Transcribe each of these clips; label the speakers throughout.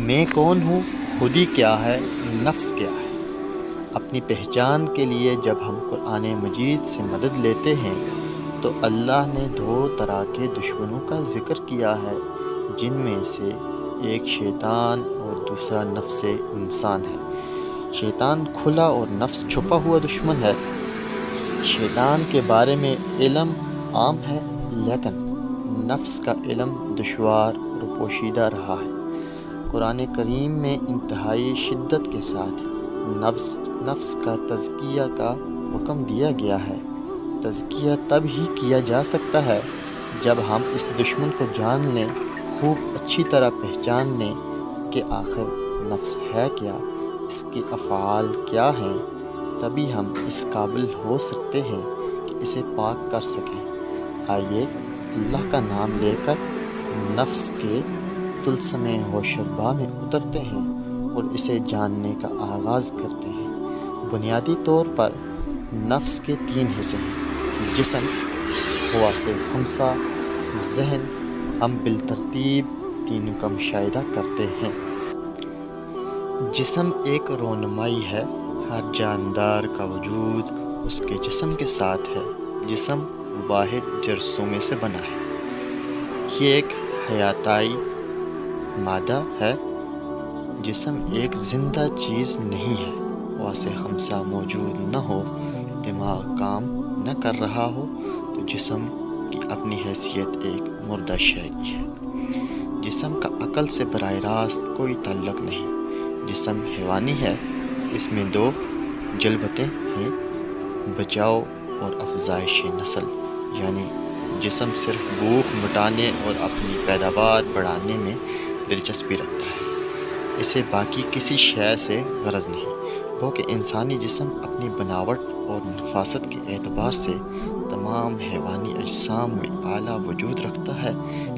Speaker 1: میں کون ہوں، خودی کیا ہے، نفس کیا ہے۔ اپنی پہچان کے لیے جب ہم قرآن مجید سے مدد لیتے ہیں تو اللہ نے دو طرح کے دشمنوں کا ذکر کیا ہے، جن میں سے ایک شیطان اور دوسرا نفس انسان ہے۔ شیطان کھلا اور نفس چھپا ہوا دشمن ہے۔ شیطان کے بارے میں علم عام ہے، لیکن نفس کا علم دشوار اور پوشیدہ رہا ہے۔ قرآن کریم میں انتہائی شدت کے ساتھ نفس کا تزکیہ کا حکم دیا گیا ہے۔ تزکیہ تب ہی کیا جا سکتا ہے جب ہم اس دشمن کو جان لیں، خوب اچھی طرح پہچان لیں کہ آخر نفس ہے کیا، اس کے افعال کیا ہیں، تبھی ہم اس قابل ہو سکتے ہیں کہ اسے پاک کر سکیں۔ آئیے اللہ کا نام لے کر نفس کے طلسم ہوش بہ میں اترتے ہیں اور اسے جاننے کا آغاز کرتے ہیں۔ بنیادی طور پر نفس کے تین حصے ہیں: جسم، حواس خمسہ، ذہن۔ ہم بالترتیب تینوں کا مشاہدہ کرتے ہیں۔ جسم ایک رونمائی ہے، ہر جاندار کا وجود اس کے جسم کے ساتھ ہے۔ جسم واحد جرثومے سے بنا ہے، یہ ایک حیاتیائی مادہ ہے۔ جسم ایک زندہ چیز نہیں ہے۔ حواس خمسہ موجود نہ ہو، دماغ کام نہ کر رہا ہو تو جسم کی اپنی حیثیت ایک مردہ شے کی ہے۔ جسم کا عقل سے براہ راست کوئی تعلق نہیں۔ جسم حیوانی ہے، اس میں دو جلبتیں ہیں: بچاؤ اور افزائش نسل، یعنی جسم صرف بھوک مٹانے اور اپنی پیداوار بڑھانے میں دلچسپی رکھتا ہے، اسے باقی کسی شے سے غرض نہیں۔ گو کہ انسانی جسم اپنی بناوٹ اور نفاست کے اعتبار سے تمام حیوانی اجسام میں اعلیٰ وجود رکھتا ہے،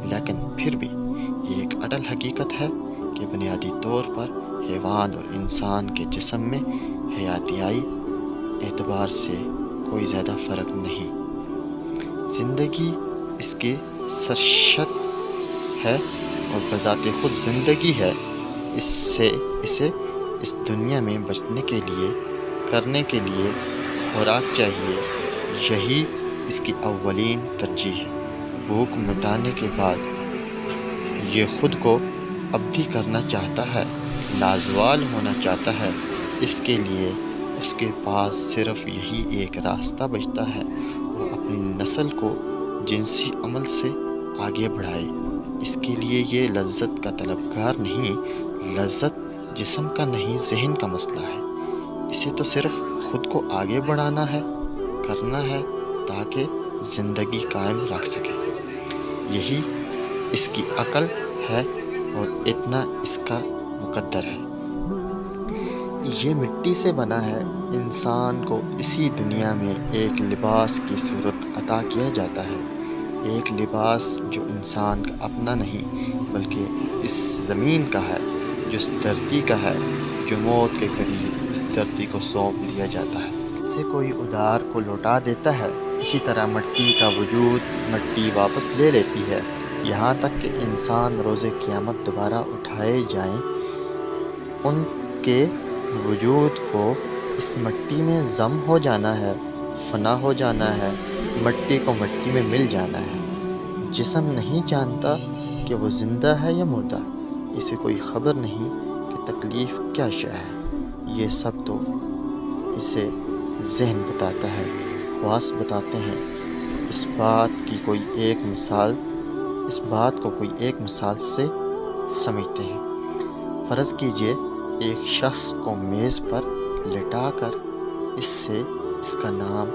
Speaker 1: لیکن پھر بھی یہ ایک اٹل حقیقت ہے کہ بنیادی طور پر حیوان اور انسان کے جسم میں حیاتیائی اعتبار سے کوئی زیادہ فرق نہیں۔ زندگی اس کی سرشت ہے اور بذات خود زندگی ہے۔ اسے اس دنیا میں بچنے کے لیے، کرنے کے لیے خوراک چاہیے، یہی اس کی اولین ترجیح ہے۔ بھوک مٹانے کے بعد یہ خود کو ابدی کرنا چاہتا ہے، لازوال ہونا چاہتا ہے۔ اس کے لیے اس کے پاس صرف یہی ایک راستہ بچتا ہے، وہ اپنی نسل کو جنسی عمل سے آگے بڑھائے۔ اس کے لیے یہ لذت کا طلبگار نہیں، لذت جسم کا نہیں ذہن کا مسئلہ ہے۔ اسے تو صرف خود کو آگے بڑھانا ہے، کرنا ہے تاکہ زندگی قائم رکھ سکے۔ یہی اس کی عقل ہے اور اتنا اس کا مقدر ہے۔ یہ مٹی سے بنا ہے۔ انسان کو اسی دنیا میں ایک لباس کی صورت عطا کیا جاتا ہے، ایک لباس جو انسان کا اپنا نہیں بلکہ اس زمین کا ہے، جو اس دھرتی کا ہے، جو موت کے قریب اس دھرتی کو سونپ دیا جاتا ہے۔ اسے کوئی ادار کو لوٹا دیتا ہے، اسی طرح مٹی کا وجود مٹی واپس لے لیتی ہے، یہاں تک کہ انسان روز قیامت دوبارہ اٹھائے جائیں۔ ان کے وجود کو اس مٹی میں ضم ہو جانا ہے، فنا ہو جانا ہے، مٹی کو مٹی میں مل جانا ہے۔ جسم نہیں جانتا کہ وہ زندہ ہے یا مردہ، اسے کوئی خبر نہیں کہ تکلیف کیا شے ہے۔ یہ سب تو اسے ذہن بتاتا ہے، حواس بتاتے ہیں۔ اس بات کو کوئی ایک مثال سے سمجھتے ہیں۔ فرض کیجئے ایک شخص کو میز پر لٹا کر اس کا نام،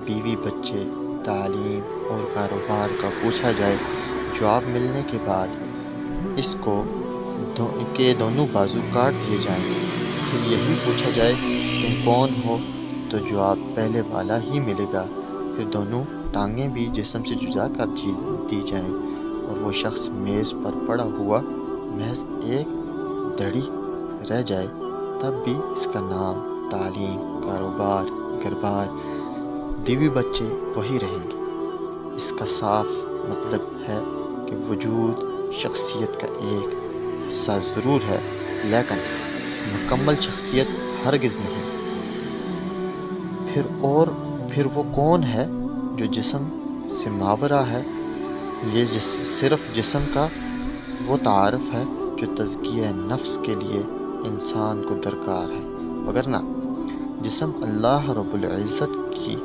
Speaker 1: بیوی، بچے، تعلیم اور کاروبار کا پوچھا جائے۔ جواب ملنے کے بعد اس کو کے دونوں بازو کاٹ دیے جائیں، پھر یہی پوچھا جائے تم کون ہو، تو جواب پہلے والا ہی ملے گا۔ پھر دونوں ٹانگیں بھی جسم سے جدا کر دی جائیں اور وہ شخص میز پر پڑا ہوا محض ایک دڑی رہ جائے، تب بھی اس کا نام، تعلیم، کاروبار، گھر-بار، بیوی بچے وہی رہیں گے۔ اس کا صاف مطلب ہے کہ وجود شخصیت کا ایک حصہ ضرور ہے، لیکن مکمل شخصیت ہرگز نہیں۔ پھر وہ کون ہے جو جسم سے ماورا ہے؟ یہ صرف جسم کا وہ تعارف ہے جو تزکیہ نفس کے لیے انسان کو درکار ہے، وگرنہ جسم اللہ رب العزت کی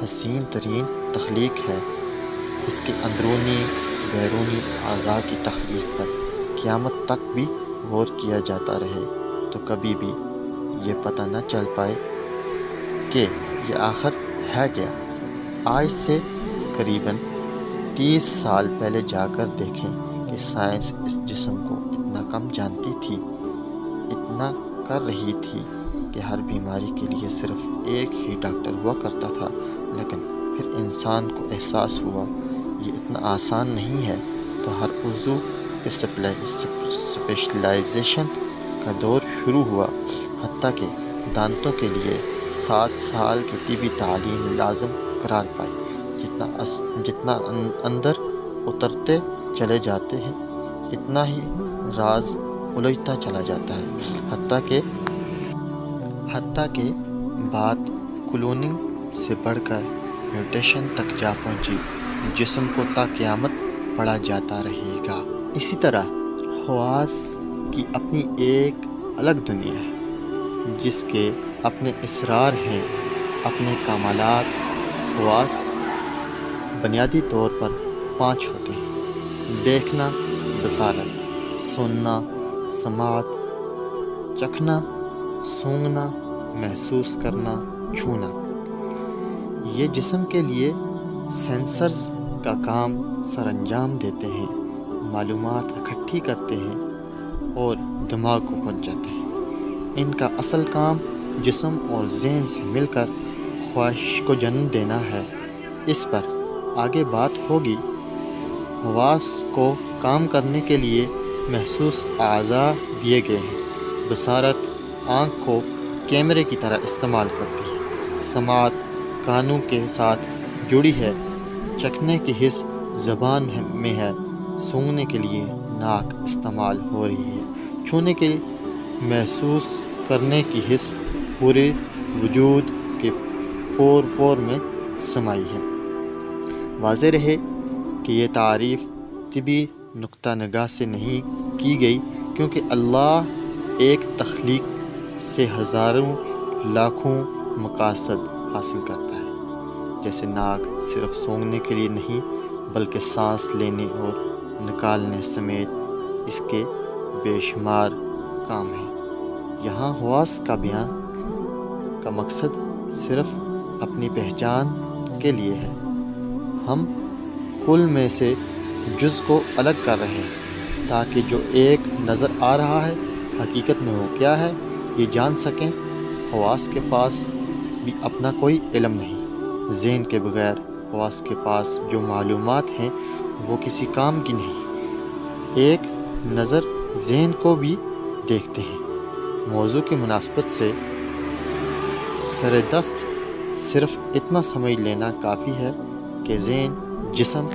Speaker 1: حسین ترین تخلیق ہے۔ اس کے اندرونی بیرونی اعضاء کی تخلیق پر قیامت تک بھی غور کیا جاتا رہے تو کبھی بھی یہ پتہ نہ چل پائے کہ یہ آخر ہے کیا۔ آج سے قریباً 30 سال پہلے جا کر دیکھیں کہ سائنس اس جسم کو اتنا کم جانتی تھی، اتنا کر رہی تھی کہ ہر بیماری کے لیے صرف ایک ہی ڈاکٹر ہوا کرتا تھا، لیکن پھر انسان کو احساس ہوا یہ اتنا آسان نہیں ہے، تو ہر عضو کے اسپیشلائزیشن کا دور شروع ہوا، حتیٰ کہ دانتوں کے لیے 7 سال کی طبی تعلیم لازم قرار پائی۔ جتنا اندر اترتے چلے جاتے ہیں اتنا ہی راز الجھتا چلا جاتا ہے، حتیٰ کہ بات کلوننگ سے بڑھ کر میوٹیشن تک جا پہنچی۔ جسم کو تا قیامت پڑھا جاتا رہے گا۔ اسی طرح حواس کی اپنی ایک الگ دنیا ہے، جس کے اپنے اسرار ہیں، اپنے کمالات۔ حواس بنیادی طور پر 5 ہوتے ہیں: دیکھنا، بصارت، سننا، سماعت، چکھنا، سونگھنا، محسوس کرنا، چھونا۔ یہ جسم کے لیے سینسرز کا کام سر انجام دیتے ہیں، معلومات اکٹھی کرتے ہیں اور دماغ کو پہنچاتے ہیں۔ ان کا اصل کام جسم اور ذہن سے مل کر خواہش کو جنم دینا ہے۔ اس پر آگے بات ہوگی۔ حواس کو کام کرنے کے لیے محسوس اعضاء دیے گئے ہیں۔ بصارت آنکھ کو کیمرے کی طرح استعمال کرتی ہے، سماعت کانوں کے ساتھ جڑی ہے، چکھنے کی حس زبان میں ہے، سونگھنے کے لیے ناک استعمال ہو رہی ہے، چھونے کے محسوس کرنے کی حس پورے وجود کے پور میں سمائی ہے۔ واضح رہے کہ یہ تعریف طبی نقطہ نگاہ سے نہیں کی گئی، کیونکہ اللہ ایک تخلیق سے ہزاروں لاکھوں مقاصد حاصل کرتا ہے۔ جیسے ناک صرف سونگھنے کے لیے نہیں بلکہ سانس لینے اور نکالنے سمیت اس کے بے شمار کام ہیں۔ یہاں حواس کا بیان کا مقصد صرف اپنی پہچان کے لیے ہے۔ ہم کل میں سے جز کو الگ کر رہے ہیں تاکہ جو ایک نظر آ رہا ہے حقیقت میں وہ کیا ہے یہ جان سکیں۔ حواس کے پاس بھی اپنا کوئی علم نہیں۔ ذہن کے بغیر حواس کے پاس جو معلومات ہیں وہ کسی کام کی نہیں۔ ایک نظر ذہن کو بھی دیکھتے ہیں۔ موضوع کی مناسبت سے سر دست صرف اتنا سمجھ لینا کافی ہے کہ ذہن جسم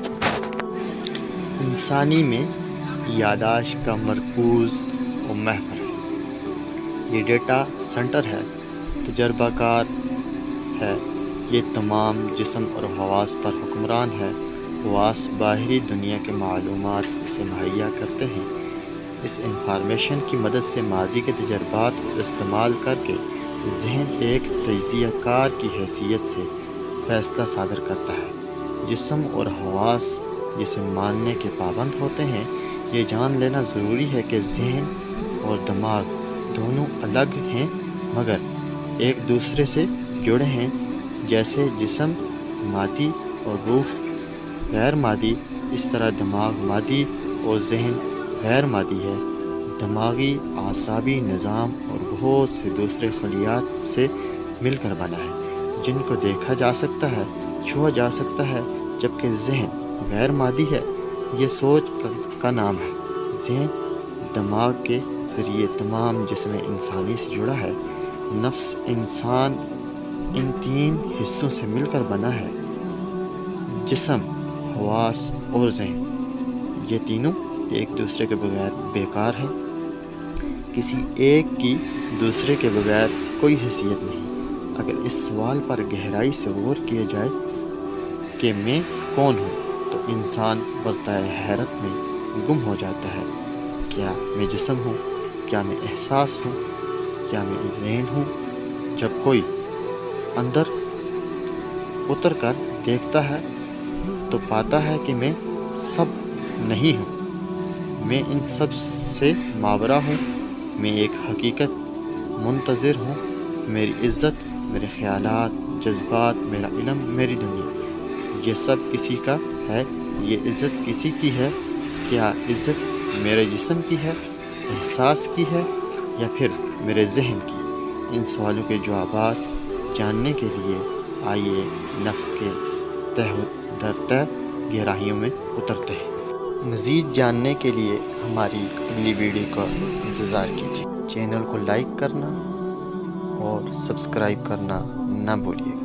Speaker 1: انسانی میں یادداشت کا مرکوز و محور ہے۔ یہ ڈیٹا سینٹر ہے، تجربہ کار ہے۔ یہ تمام جسم اور حواس پر حکمران ہے۔ حواس باہری دنیا کے معلومات اسے مہیا کرتے ہیں۔ اس انفارمیشن کی مدد سے ماضی کے تجربات کو استعمال کر کے ذہن ایک تجزیہ کار کی حیثیت سے فیصلہ صادر کرتا ہے۔ جسم اور حواس جسے ماننے کے پابند ہوتے ہیں۔ یہ جان لینا ضروری ہے کہ ذہن اور دماغ دونوں الگ ہیں مگر ایک دوسرے سے جڑے ہیں۔ جیسے جسم مادی اور روح غیر مادی، اس طرح دماغ مادی اور ذہن غیر مادی ہے۔ دماغی اعصابی نظام اور بہت سے دوسرے خلیات سے مل کر بنا ہے، جن کو دیکھا جا سکتا ہے، چھوا جا سکتا ہے، جبکہ ذہن غیر مادی ہے۔ یہ سوچ کا نام ہے۔ ذہن دماغ کے ذریعے تمام جسم انسانی سے جڑا ہے۔ نفس انسان ان 3 حصوں سے مل کر بنا ہے: جسم، حواس اور ذہن۔ یہ تینوں ایک دوسرے کے بغیر بیکار ہیں۔ کسی ایک کی دوسرے کے بغیر کوئی حیثیت نہیں۔ اگر اس سوال پر گہرائی سے غور کیا جائے کہ میں کون ہوں، تو انسان برتائے حیرت میں گم ہو جاتا ہے۔ کیا میں جسم ہوں؟ کیا میں احساس ہوں؟ کیا میں ذہن ہوں؟ جب کوئی اندر اتر کر دیکھتا ہے تو پاتا ہے کہ میں سب نہیں ہوں، میں ان سب سے ماورا ہوں۔ میں ایک حقیقت منتظر ہوں، میری عزت، میرے خیالات، جذبات، میرا علم، میری دنیا، یہ سب کسی کا ہے۔ یہ عزت کسی کی ہے؟ کیا عزت میرے جسم کی ہے، احساس کی ہے، یا پھر میرے ذہن کی؟ ان سوالوں کے جوابات جاننے کے لیے آئیے نفس کے تہ در تہ گہرائیوں میں اترتے ہیں۔ مزید جاننے کے لیے ہماری اگلی ویڈیو کا انتظار کیجیے۔ چینل کو لائک کرنا اور سبسکرائب کرنا نہ بھولیے۔